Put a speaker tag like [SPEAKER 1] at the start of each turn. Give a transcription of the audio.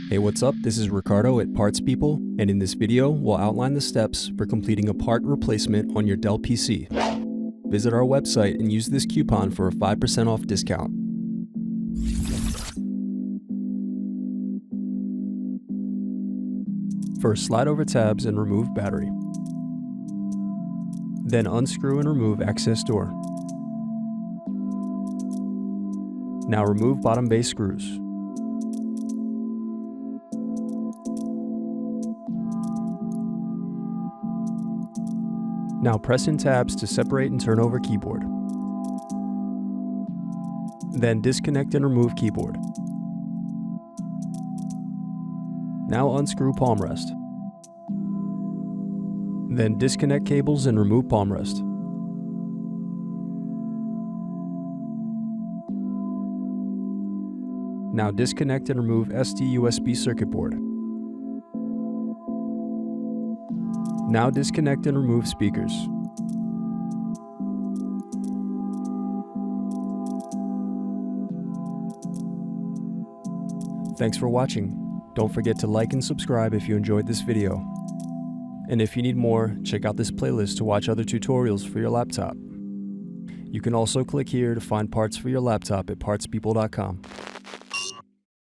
[SPEAKER 1] Hey, what's up? This is Ricardo at Parts People, and in this video, we'll outline the steps for completing a part replacement on your Dell PC. Visit our website and use this coupon for a 5% off discount. First, slide over tabs and remove battery. Then unscrew and remove access door. Now remove bottom base screws. Now press in tabs to separate and turn over keyboard. Then disconnect and remove keyboard. Now unscrew palm rest. Then disconnect cables and remove palm rest. Now disconnect and remove SD/USB circuit board. Now disconnect and remove speakers. Thanks for watching. Don't forget to like and subscribe if you enjoyed this video. And if you need more, check out this playlist to watch other tutorials for your laptop. You can also click here to find parts for your laptop at partspeople.com.